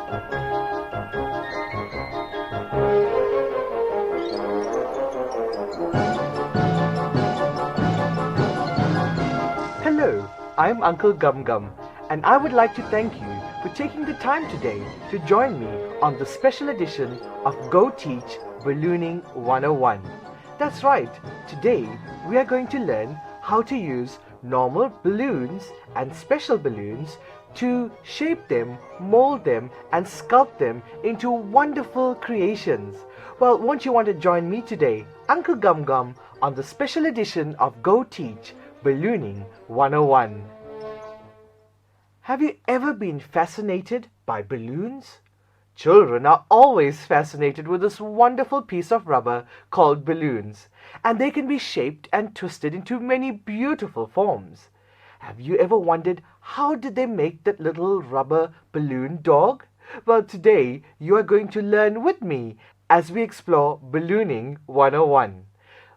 Hello, I'm Uncle Gum Gum, and I would like to thank you for taking the time today to join me on the special edition of Go Teach Ballooning 101. That's right, today we are going to learn how to use normal balloons and special balloons to shape them, mold them, and sculpt them into wonderful creations. Well, won't you want to join me today, Uncle Gum Gum, on the special edition of Go Teach Ballooning 101. Have you ever been fascinated by balloons? Children are always fascinated with this wonderful piece of rubber called balloons, and they can be shaped and twisted into many beautiful forms. Have you ever wondered how did they make that little rubber balloon dog? Well, today you are going to learn with me as we explore Ballooning 101.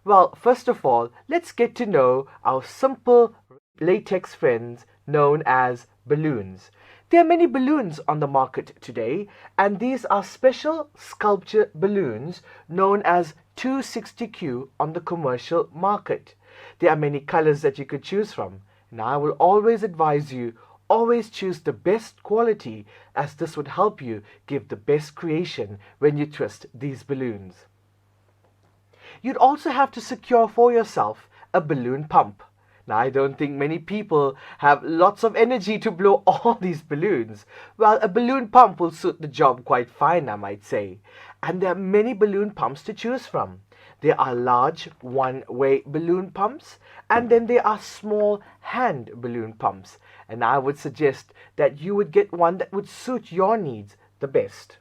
Well, first of all, let's get to know our simple latex friends known as balloons. There are many balloons on the market today, and these are special sculpture balloons known as 260Q on the commercial market. There are many colors that you could choose from. Now, I will always advise you, always choose the best quality, as this would help you give the best creation when you twist these balloons. You'd also have to secure for yourself a balloon pump. Now, I don't think many people have lots of energy to blow all these balloons. Well, a balloon pump will suit the job quite fine, I might say. And there are many balloon pumps to choose from. There are large one-way balloon pumps, and then there are small hand balloon pumps. And I would suggest that you would get one that would suit your needs the best.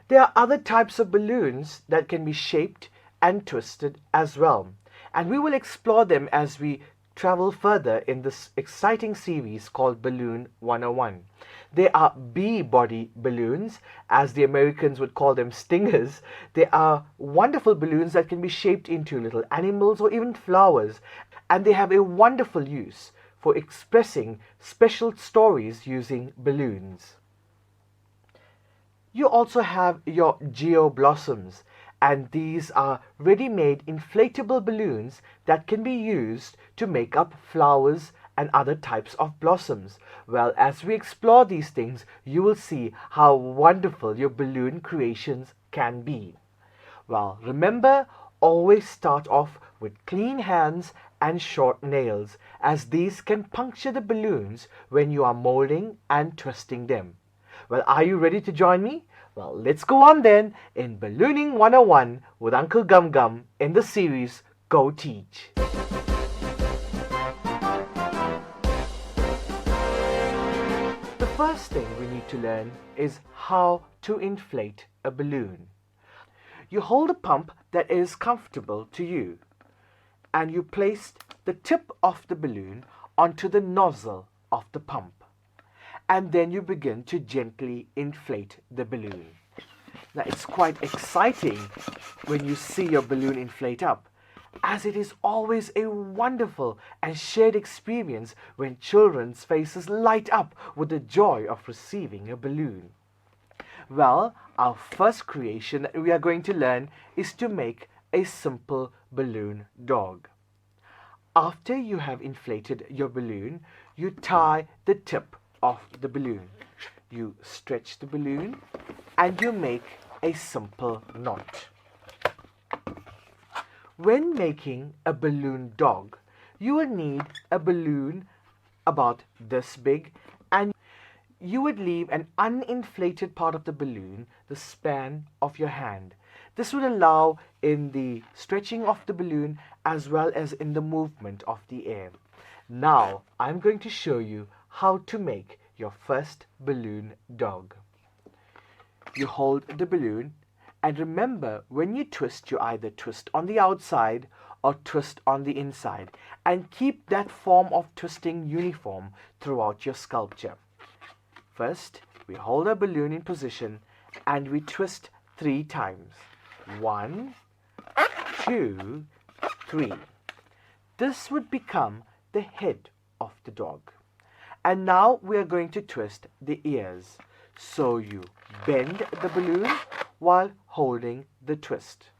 There are other types of balloons that can be shaped and twisted as well. And we will explore them as we travel further in this exciting series called Balloon 101. They are bee-body balloons, as the Americans would call them stingers. They are wonderful balloons that can be shaped into little animals or even flowers, and they have a wonderful use for expressing special stories using balloons. You also have your geoblossoms, and these are ready-made inflatable balloons that can be used to make up flowers and other types of blossoms. Well, as we explore these things, you will see how wonderful your balloon creations can be. Well, remember, always start off with clean hands and short nails, as these can puncture the balloons when you are molding and twisting them. Well, are you ready to join me? Well, let's go on then in Ballooning 101 with Uncle Gum Gum in the series Go Teach. The first thing we need to learn is how to inflate a balloon. You hold a pump that is comfortable to you, and you place the tip of the balloon onto the nozzle of the pump. And then you begin to gently inflate the balloon. Now, it's quite exciting when you see your balloon inflate up, as it is always a wonderful and shared experience when children's faces light up with the joy of receiving a balloon. Well, our first creation that we are going to learn is to make a simple balloon dog. After you have inflated your balloon, you tie the tip of the balloon. You stretch the balloon and you make a simple knot. When making a balloon dog, you will need a balloon about this big, and you would leave an uninflated part of the balloon the span of your hand. This would allow in the stretching of the balloon as well as in the movement of the air. Now, I'm going to show you how to make your first balloon dog. You hold the balloon, and remember, when you twist, you either twist on the outside or twist on the inside, and keep that form of twisting uniform throughout your sculpture. First, we hold our balloon in position and we twist 3 times. 1, 2, 3. This would become the head of the dog. And now we are going to twist the ears. So you bend the balloon while holding the twist.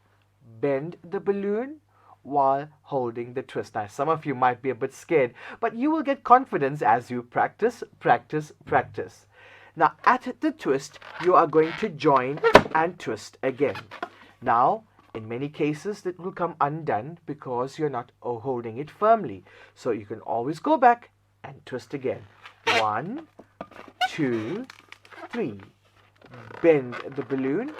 Bend the balloon while holding the twist. Now, some of you might be a bit scared, but you will get confidence as you practice, practice, practice. Now, at the twist, you are going to join and twist again. Now, in many cases, it will come undone because you're not holding it firmly. So you can always go back and twist again. 1, 2, 3. Bend the balloon,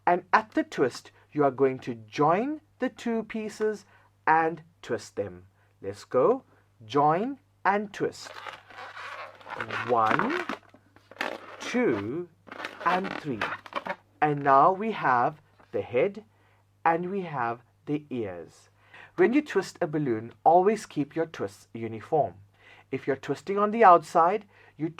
and at the twist, you are going to join the two pieces and twist them. Let's go. Join and twist. 1, 2, and 3. And now we have the head and we have the ears. When you twist a balloon, always keep your twists uniform. If you're twisting on the outside, you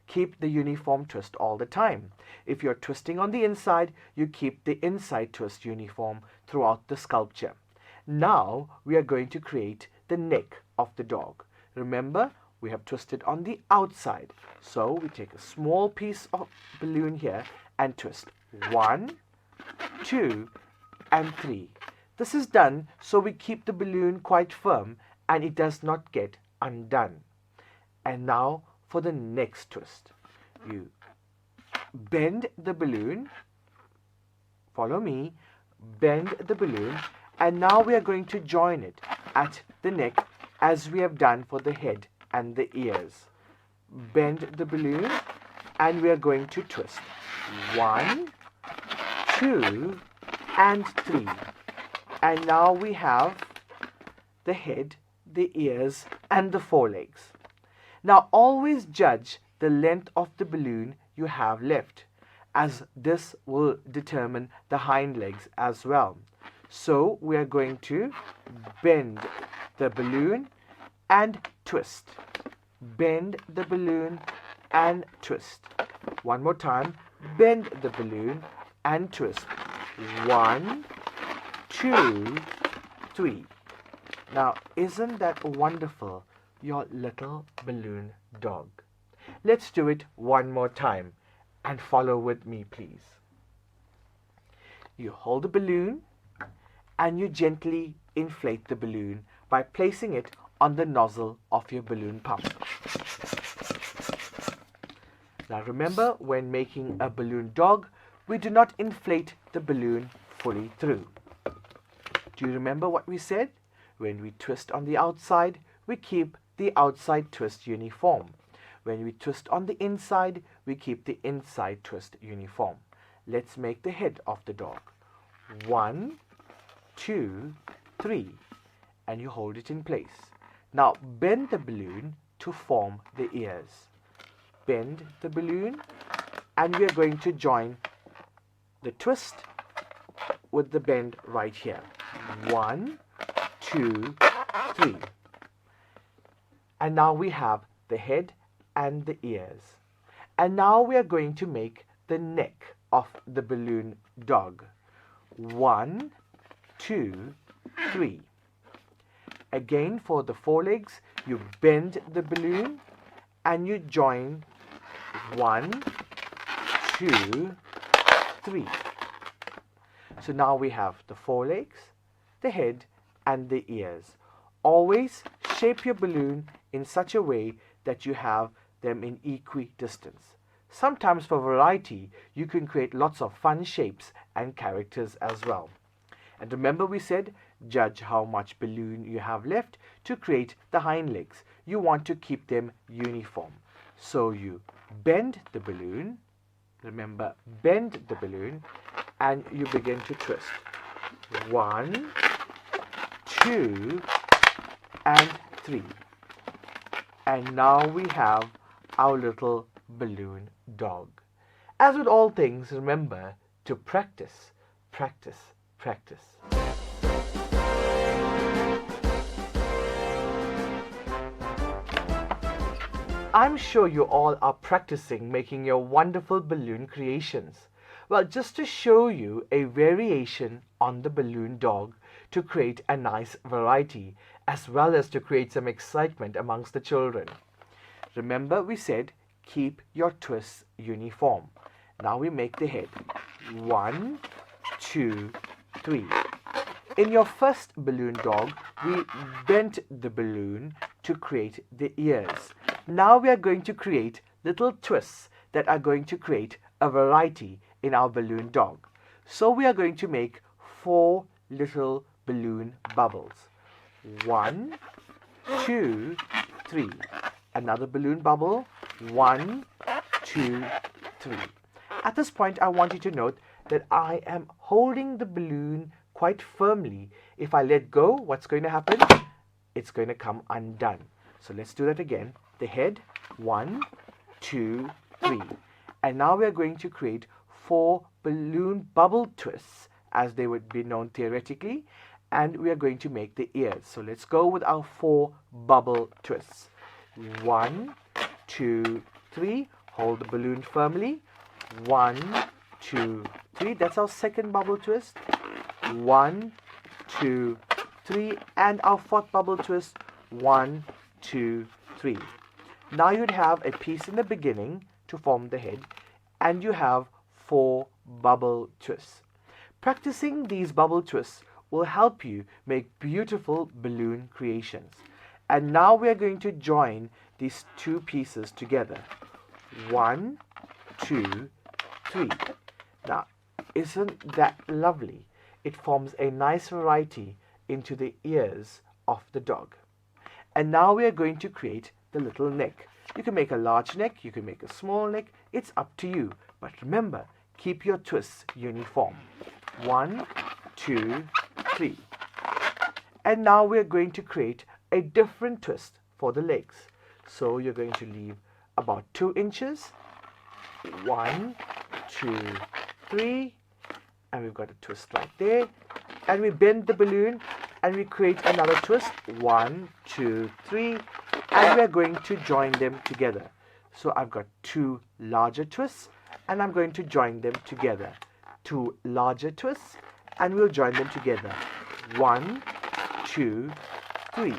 keep the uniform twist all the time. If you're twisting on the inside, you keep the inside twist uniform throughout the sculpture. Now we are going to create the neck of the dog. Remember, we have twisted on the outside. So we take a small piece of balloon here and twist. 1, 2, and 3. This is done so we keep the balloon quite firm and it does not get undone. And now for the next twist. You bend the balloon, follow me, bend the balloon, and now we are going to join it at the neck as we have done for the head and the ears. Bend the balloon and we are going to twist. 1, 2, and 3. And now we have the head, the ears, and the forelegs. Now always judge the length of the balloon you have left, as this will determine the hind legs as well. So we are going to bend the balloon and twist. Bend the balloon and twist. One more time. Bend the balloon and twist. 1, 2, 3. Now, isn't that wonderful, your little balloon dog? Let's do it one more time and follow with me, please. You hold the balloon and you gently inflate the balloon by placing it on the nozzle of your balloon pump. Now remember, when making a balloon dog, we do not inflate the balloon fully through. Do you remember what we said? When we twist on the outside, we keep the outside twist uniform. When we twist on the inside, we keep the inside twist uniform. Let's make the head of the dog. 1, 2, 3. And you hold it in place. Now bend the balloon to form the ears. Bend the balloon and we are going to join the twist with the bend right here. 1, 2, 3. And now we have the head and the ears. And now we are going to make the neck of the balloon dog. 1, 2, 3. Again, for the forelegs, you bend the balloon and you join 1, 2, 3. So now we have the forelegs, the head, and the ears. Always shape your balloon in such a way that you have them in equidistance. Sometimes for variety, you can create lots of fun shapes and characters as well. And remember, we said judge how much balloon you have left to create the hind legs. You want to keep them uniform. So you bend the balloon, remember, bend the balloon, and you begin to twist. 1, 2, and 3. And now we have our little balloon dog. As with all things, remember to practice, practice, practice. I'm sure you all are practicing making your wonderful balloon creations. Well, just to show you a variation on the balloon dog to create a nice variety, as well as to create some excitement amongst the children. Remember, we said keep your twists uniform. Now we make the head. 1, 2, 3. In your first balloon dog, we bent the balloon to create the ears. Now we are going to create little twists that are going to create a variety in our balloon dog. So we are going to make 4 little balloon bubbles. 1, 2, 3. Another balloon bubble. 1, 2, 3. At this point, I want you to note that I am holding the balloon quite firmly. If I let go, what's going to happen? It's going to come undone. So let's do that again. The head, 1, 2, 3. And now we are going to create 4 balloon bubble twists, as they would be known theoretically. And we are going to make the ears. So let's go with our 4 bubble twists. 1, 2, 3. Hold the balloon firmly. 1, 2, 3. That's our second bubble twist. 1, 2, 3. And our 4th bubble twist. 1, 2, 3. Now you'd have a piece in the beginning to form the head, and you have 4 bubble twists. Practicing these bubble twists will help you make beautiful balloon creations. And now we are going to join these 2 pieces together. 1, 2, 3. Now, isn't that lovely? It forms a nice variety into the ears of the dog. And now we are going to create the little neck. You can make a large neck, you can make a small neck, it's up to you. But remember, keep your twists uniform. 1, 2, 3. And now we are going to create a different twist for the legs. So you're going to leave about 2 inches. 1, 2, 3. And we've got a twist right there. And we bend the balloon and we create another twist. 1, 2, 3. And we are going to join them together. So I've got 2 larger twists and I'm going to join them together. 2 larger twists and we'll join them together. 1, 2, 3.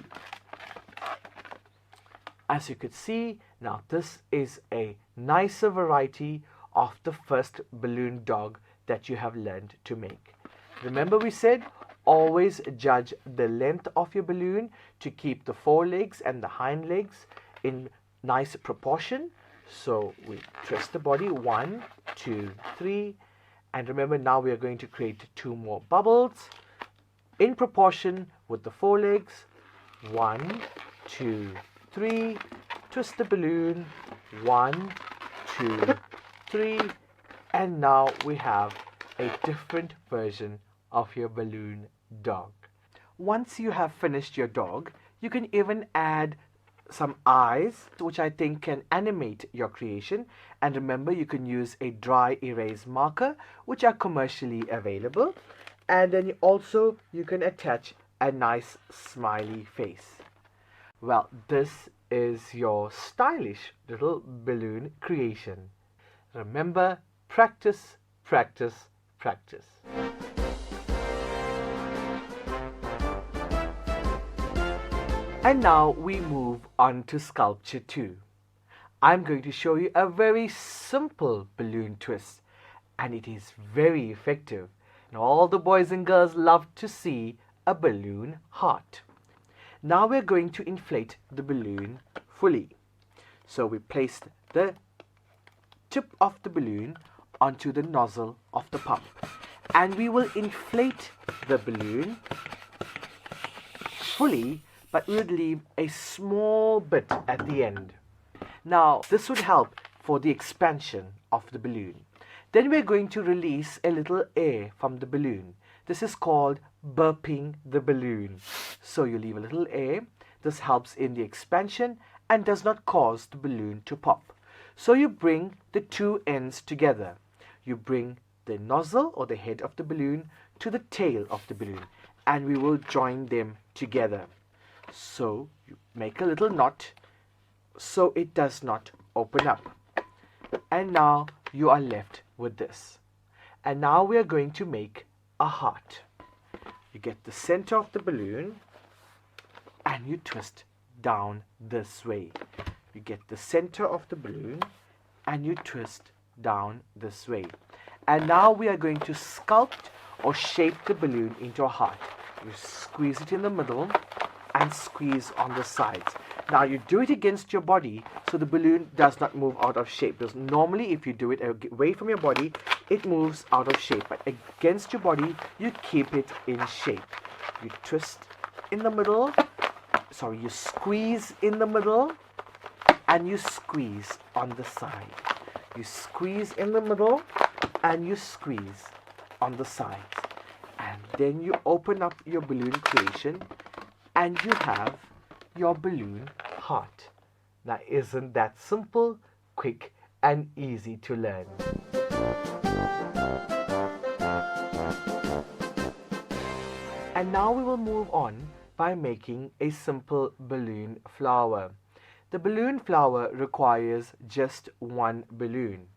As you could see, now this is a nicer variety of the first balloon dog that you have learned to make. Remember we said always judge the length of your balloon to keep the forelegs and the hind legs in nice proportion. So we twist the body. 1, 2, 3. And remember now we are going to create 2 more bubbles in proportion with the forelegs. 1, 2, 3. Twist the balloon. 1, 2, 3. And now we have a different version of your balloon dog. Once you have finished your dog, you can even add some eyes, which I think can animate your creation. And remember, you can use a dry erase marker, which are commercially available. And then you can attach a nice smiley face. Well, this is your stylish little balloon creation. Remember, practice, practice, practice. And now we move on to sculpture 2. I'm going to show you a very simple balloon twist, and it is very effective. And all the boys and girls love to see a balloon heart. Now we're going to inflate the balloon fully. So we placed the tip of the balloon onto the nozzle of the pump, and we will inflate the balloon fully, but we would leave a small bit at the end. Now this would help for the expansion of the balloon. Then we're going to release a little air from the balloon. This is called burping the balloon. So you leave a little air. This helps in the expansion and does not cause the balloon to pop. So you bring the 2 ends together. You bring the nozzle or the head of the balloon to the tail of the balloon, and we will join them together. So you make a little knot so it does not open up. And now you are left with this. And now we are going to make a heart. You get the center of the balloon and you twist down this way. You get the center of the balloon and you twist down this way. And now we are going to sculpt or shape the balloon into a heart. You squeeze it in the middle and squeeze on the sides. Now you do it against your body so the balloon does not move out of shape. Because normally if you do it away from your body, it moves out of shape. But against your body, you keep it in shape. You twist in the middle, you squeeze in the middle and you squeeze on the side. You squeeze in the middle and you squeeze on the sides. And then you open up your balloon creation and you have your balloon heart. Now isn't that simple, quick and easy to learn? And now we will move on by making a simple balloon flower. The balloon flower requires just one balloon.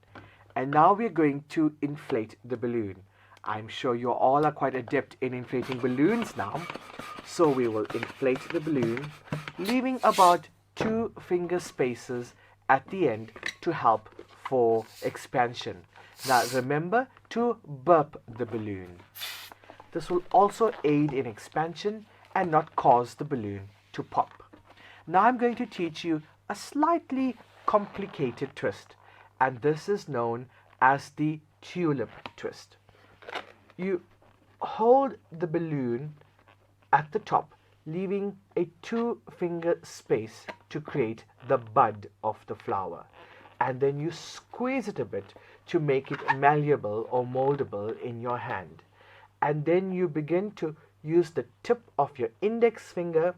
And now we're going to inflate the balloon. I'm sure you all are quite adept in inflating balloons now. So we will inflate the balloon, leaving about 2 finger spaces at the end to help for expansion. Now remember to burp the balloon. This will also aid in expansion and not cause the balloon to pop. Now I'm going to teach you a slightly complicated twist, and this is known as the tulip twist. You hold the balloon at the top, leaving a 2 finger space to create the bud of the flower. And then you squeeze it a bit to make it malleable or moldable in your hand. And then you begin to use the tip of your index finger